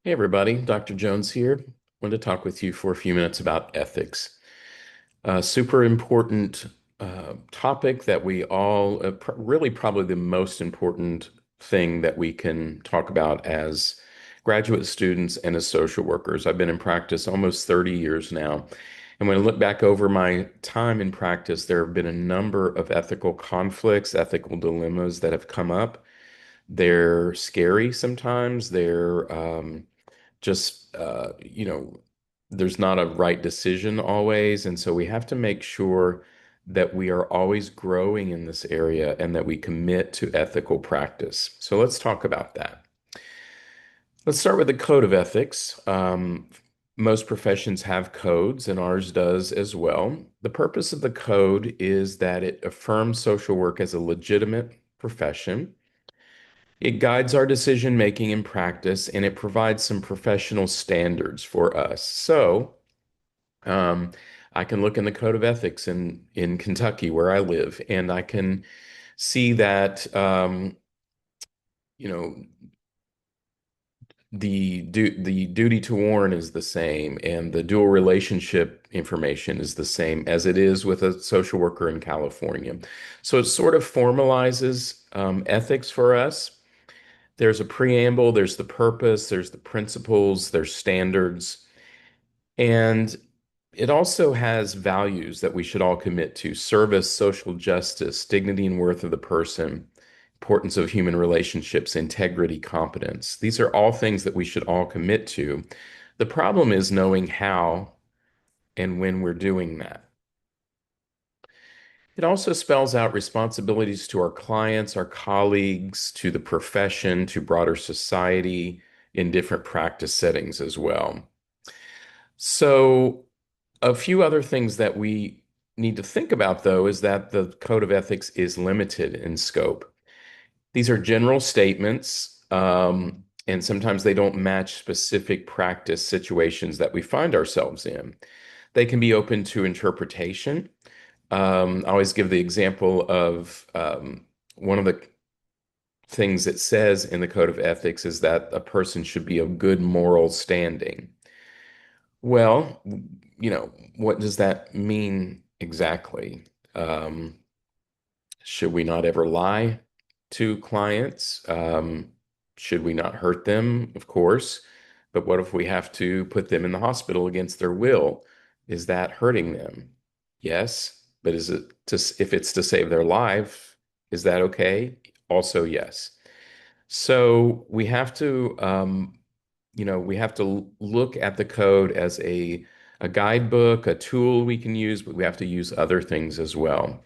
Hey everybody, Dr. Jones here. I wanted to talk with you for a few minutes about ethics. Super important topic that we all, really probably the most important thing that we can talk about as graduate students and as social workers. I've been in practice almost 30 years now. And when I look back over my time in practice, there have been a number of ethical conflicts, ethical dilemmas that have come up. They're scary sometimes. They're just there's not a right decision always, and so we have to make sure that we are always growing in this area and that we commit to ethical practice. So let's talk about that. Let's start with the code of ethics. Most professions have codes, and ours does as well. The purpose of the code is that it affirms social work as a legitimate profession. It guides our decision making in practice, and it provides some professional standards for us. So, um, I can look in the Code of Ethics in Kentucky, where I live, and I can see that you know the duty to warn is the same, and the dual relationship information is the same as it is with a social worker in California. So it sort of formalizes ethics for us. There's a preamble, there's the purpose, there's the principles, there's standards, and it also has values that we should all commit to: service, social justice, dignity and worth of the person, importance of human relationships, integrity, competence. These are all things that we should all commit to. The problem is knowing how and when we're doing that. It also spells out responsibilities to our clients, our colleagues, to the profession, to broader society in different practice settings as well. So, a few other things that we need to think about, though, is that the Code of Ethics is limited in scope. These are general statements, and sometimes they don't match specific practice situations that we find ourselves in. They can be open to interpretation. I always give the example of one of the things it says in the Code of Ethics is that a person should be of good moral standing. Well, what does that mean exactly? Um, should we not ever lie to clients? Should we not hurt them? Of course. But what if we have to put them in the hospital against their will? Is that hurting them? Yes. But is it to, if it's to save their life, is that okay? Also, yes. So we have to look at the code as a guidebook, a tool we can use, but we have to use other things as well.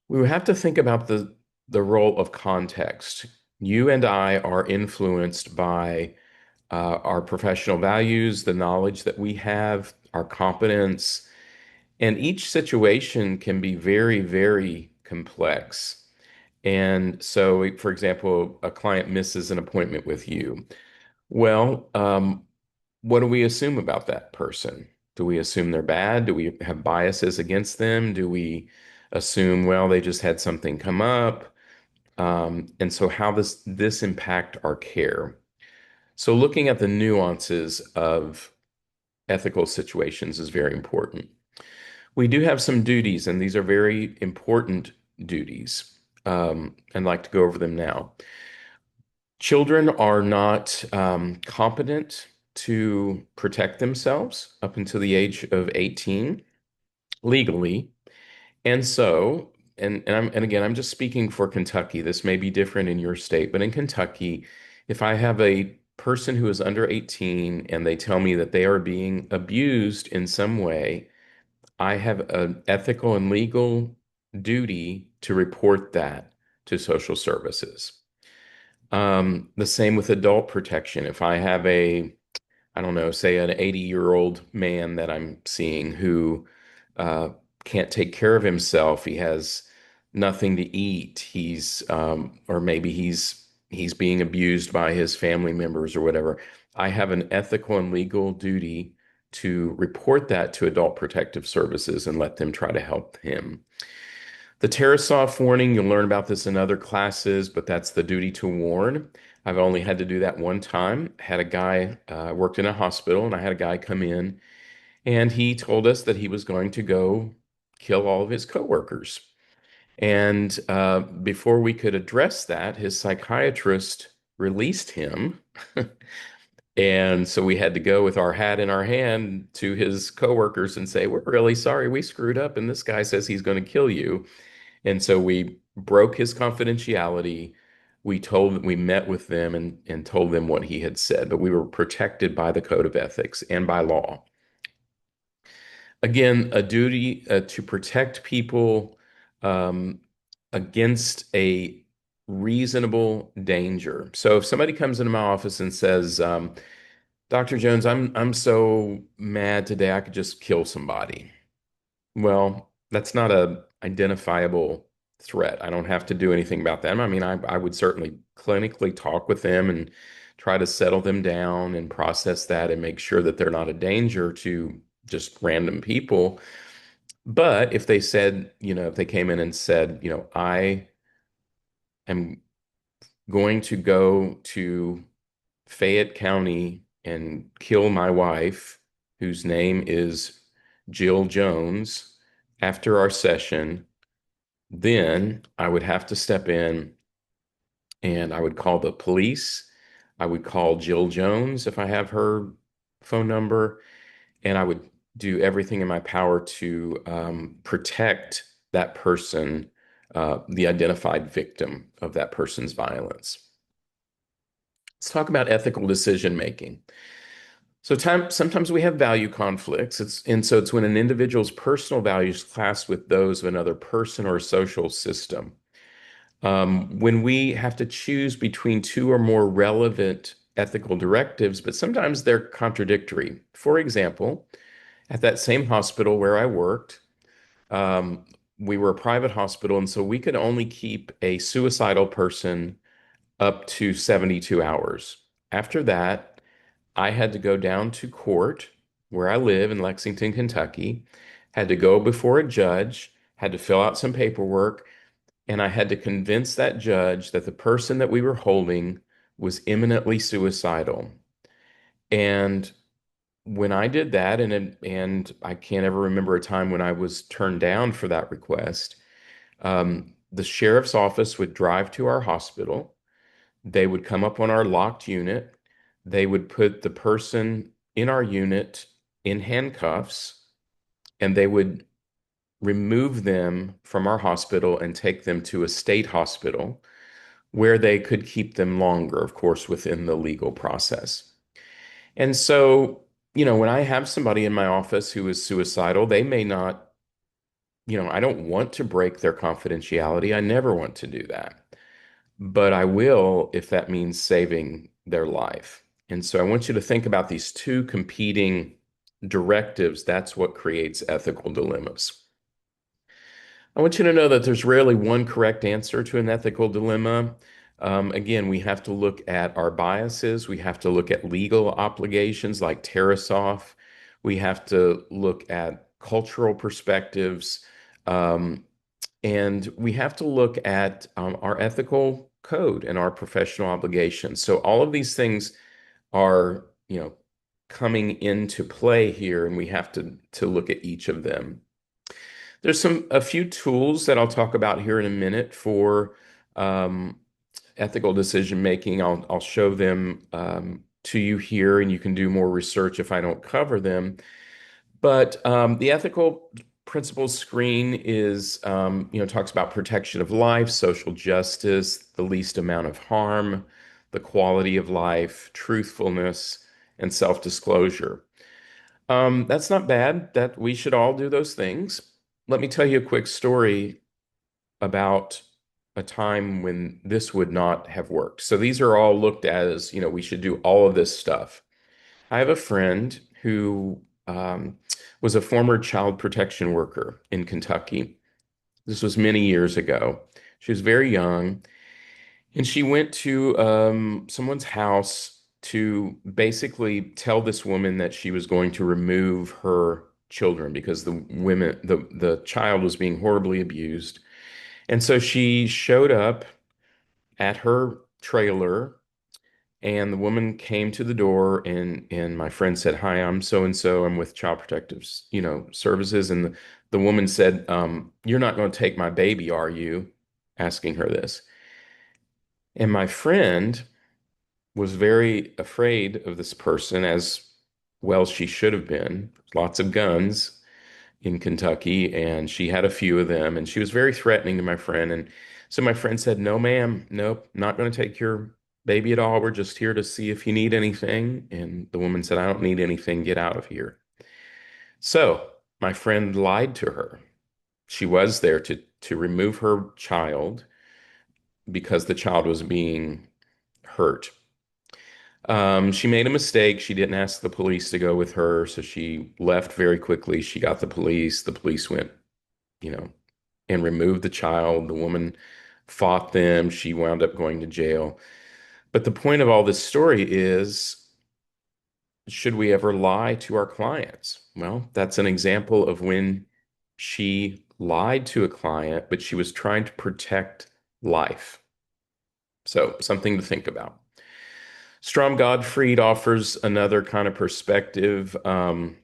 We would have to think about the role of context. You and I are influenced by our professional values, the knowledge that we have, our competence, and each situation can be very, very complex. And so, for example, a client misses an appointment with you. Well, what do we assume about that person? Do we assume they're bad? Do we have biases against them? Do we assume, well, they just had something come up? And so how does this impact our care? So looking at the nuances of ethical situations is very important. We do have some duties, and these are very important duties. I'd like to go over them now. Children are not competent to protect themselves up until the age of 18 legally. And so, and again, I'm just speaking for Kentucky. This may be different in your state, but in Kentucky, if I have a person who is under 18 and they tell me that they are being abused in some way, I have an ethical and legal duty to report that to social services. The same with adult protection. If I have I don't know, say an 80-year-old man that I'm seeing who uh, can't take care of himself, he has nothing to eat, or maybe he's being abused by his family members or whatever. I have an ethical and legal duty to report that to Adult Protective Services and let them try to help him. The Tarasoff warning, you'll learn about this in other classes, but that's the duty to warn. I've only had to do that one time. Had a guy worked in a hospital, and I had a guy come in, and he told us that he was going to go kill all of his coworkers. And before we could address that, his psychiatrist released him. And so we had to go with our hat in our hand to his coworkers and say, "We're really sorry, we screwed up, and this guy says he's going to kill you." And so we broke his confidentiality. We met with them and told them what he had said, but we were protected by the code of ethics and by law. Again, a duty to protect people um, against a reasonable danger. So if somebody comes into my office and says, "Dr. Jones, I'm so mad today I could just kill somebody." Well, that's not a identifiable threat. I don't have to do anything about them. I mean, I would certainly clinically talk with them and try to settle them down and process that and make sure that they're not a danger to just random people. But if they said, if they came in and said, "I am going to go to Fayette County and kill my wife, whose name is Jill Jones, after our session," then I would have to step in and I would call the police. I would call Jill Jones if I have her phone number, and I would do everything in my power to protect that person, the identified victim of that person's violence. Let's talk about ethical decision making. So sometimes we have value conflicts. And so it's when an individual's personal values clash with those of another person or a social system. When we have to choose between two or more relevant ethical directives, but sometimes they're contradictory. For example, at that same hospital where I worked, um, we were a private hospital, and so we could only keep a suicidal person up to 72 hours. After that, I had to go down to court where I live in Lexington, Kentucky, had to go before a judge, had to fill out some paperwork, and I had to convince that judge that the person that we were holding was imminently suicidal. And when I did that, and I can't ever remember a time when I was turned down for that request, the sheriff's office would drive to our hospital. They would come up on our locked unit. They would put the person in our unit in handcuffs, and they would remove them from our hospital and take them to a state hospital where they could keep them longer, of course, within the legal process. And so, when I have somebody in my office who is suicidal, they may not, I don't want to break their confidentiality. I never want to do that. But I will if that means saving their life. And so I want you to think about these two competing directives. That's what creates ethical dilemmas. I want you to know that there's rarely one correct answer to an ethical dilemma. Again, we have to look at our biases. We have to look at legal obligations like Tarasoff. We have to look at cultural perspectives. Um, and we have to look at our ethical code and our professional obligations. So all of these things are, coming into play here, and we have to look at each of them. There's a few tools that I'll talk about here in a minute for um, ethical decision making. I'll show them to you here, and you can do more research if I don't cover them. But the ethical principles screen is, talks about protection of life, social justice, the least amount of harm, the quality of life, truthfulness, and self-disclosure. That's not bad. That we should all do those things. Let me tell you a quick story about a time when this would not have worked. So these are all looked at as, we should do all of this stuff. I have a friend who was a former child protection worker in Kentucky. This was many years ago. She was very young, and she went to someone's house to basically tell this woman that she was going to remove her children because the child was being horribly abused. And so she showed up at her trailer. And the woman came to the door, and my friend said, "Hi, I'm so and so. I'm with Child Protective, Services." And the woman said, "You're not going to take my baby, are you?" Asking her this. And my friend was very afraid of this person, as well she should have been. Lots of guns in Kentucky, and she had a few of them, and she was very threatening to my friend. And so my friend said, "No, ma'am, nope, not going to take your baby at all. We're just here to see if you need anything." And the woman said, "I don't need anything. Get out of here." So my friend lied to her. She was there to remove her child because the child was being hurt. She made a mistake. She didn't ask the police to go with her, so she left very quickly. She got the police. The police went, you know, and removed the child. The woman fought them. She wound up going to jail. But the point of all this story is, should we ever lie to our clients? Well, that's an example of when she lied to a client, but she was trying to protect life. So, something to think about. Strom Gottfried offers another kind of perspective. And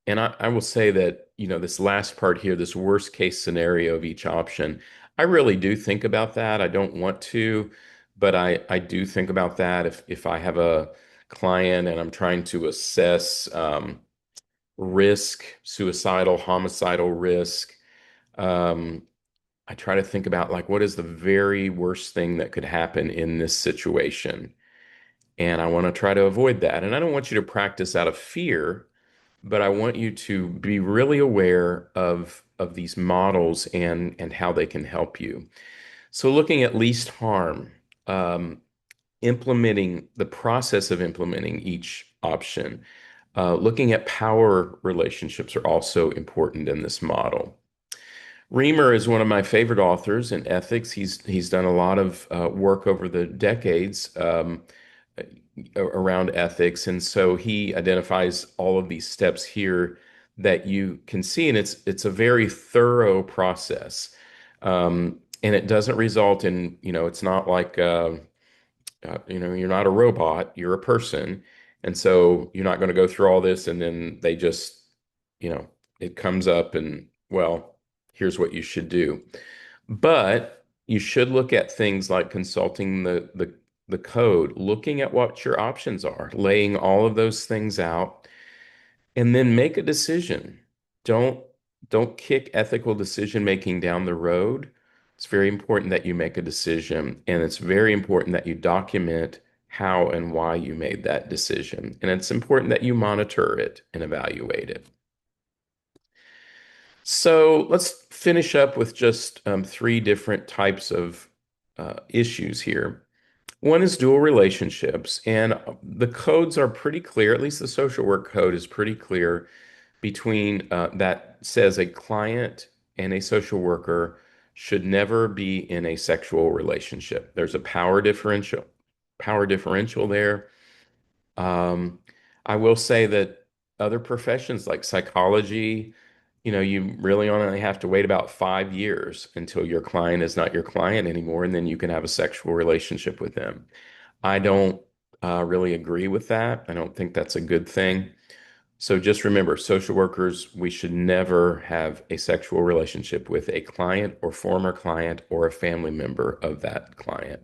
I will say that, this last part here, this worst case scenario of each option, I really do think about that. I don't want to, but I do think about that if I have a client and I'm trying to assess risk, suicidal, homicidal risk. Um, I try to think about, like, what is the very worst thing that could happen in this situation? And I want to try to avoid that. And I don't want you to practice out of fear, but I want you to be really aware of these models and how they can help you. So looking at least harm, um, implementing the process of implementing each option, looking at power relationships are also important in this model. Reamer is one of my favorite authors in ethics. He's done a lot of work over the decades. Around ethics. And so he identifies all of these steps here that you can see, and it's a very thorough process. And it doesn't result in, it's not like you're not a robot, you're a person. And so you're not going to go through all this and then they just, you know, it comes up and, well, here's what you should do. But you should look at things like consulting the code, looking at what your options are, laying all of those things out, and then make a decision. Don't don't kick ethical decision making down the road. It's very important that you make a decision, and it's very important that you document how and why you made that decision. And it's important that you monitor it and evaluate it. So let's finish up with just three different types of issues here. One is dual relationships, and the codes are pretty clear. At least the social work code is pretty clear between that says a client and a social worker should never be in a sexual relationship. There's a power differential there. Um, I will say that other professions like psychology, you really only have to wait about 5 years until your client is not your client anymore, and then you can have a sexual relationship with them. I don't really agree with that. I don't think that's a good thing. So just remember, social workers, we should never have a sexual relationship with a client or former client or a family member of that client.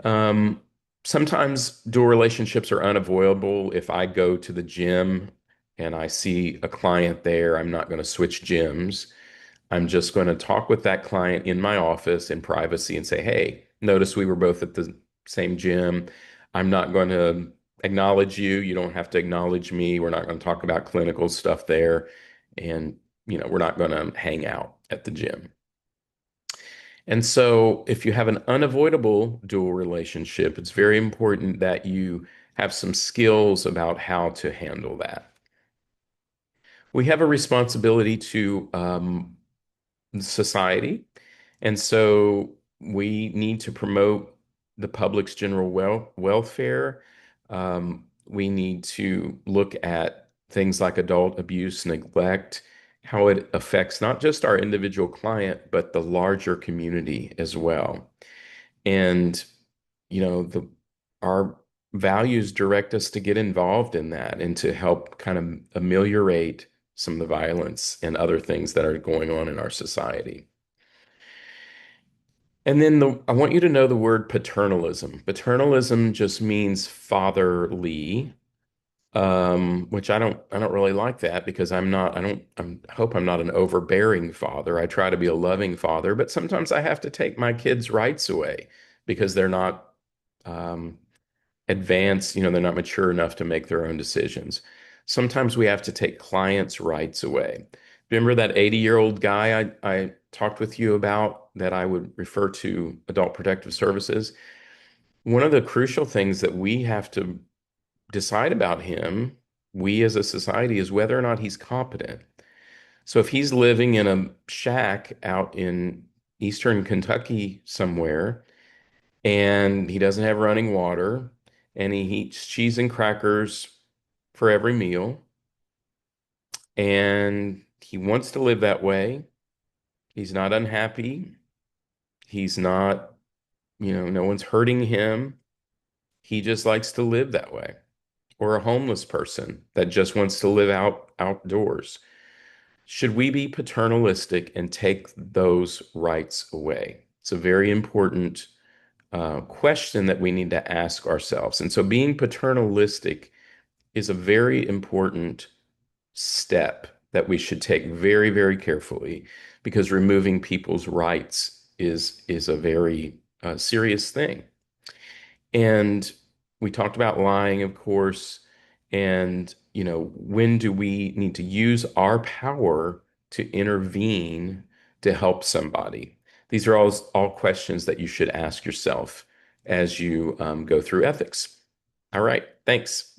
Um, Sometimes dual relationships are unavoidable. If I go to the gym and I see a client there, I'm not going to switch gyms. I'm just going to talk with that client in my office in privacy and say, "Hey, notice we were both at the same gym. I'm not going to acknowledge you. You don't have to acknowledge me. We're not going to talk about clinical stuff there. And, we're not going to hang out at the gym." And so, if you have an unavoidable dual relationship, it's very important that you have some skills about how to handle that. We have a responsibility to society. And so we need to promote the public's general welfare. We need to look at things like adult abuse, neglect, how it affects not just our individual client, but the larger community as well. And, the our values direct us to get involved in that and to help kind of ameliorate some of the violence and other things that are going on in our society. And then I want you to know the word paternalism. Paternalism just means fatherly, which I don't really like that because I hope I'm not an overbearing father. I try to be a loving father, but sometimes I have to take my kids' rights away because they're not um, advanced, they're not mature enough to make their own decisions. Sometimes we have to take clients' rights away. Remember that 80-year-old guy I talked with you about that I would refer to Adult Protective Services? One of the crucial things that we have to decide about him, we as a society, is whether or not he's competent. So if he's living in a shack out in Eastern Kentucky somewhere, and he doesn't have running water, and he eats cheese and crackers for every meal, and he wants to live that way. He's not unhappy. He's not, no one's hurting him. He just likes to live that way. Or a homeless person that just wants to live outdoors. Should we be paternalistic and take those rights away? It's a very important question that we need to ask ourselves. And so being paternalistic is a very important step that we should take very, very carefully because removing people's rights is a very serious thing. And we talked about lying, of course, and when do we need to use our power to intervene to help somebody? These are all questions that you should ask yourself as you go through ethics. All right, thanks.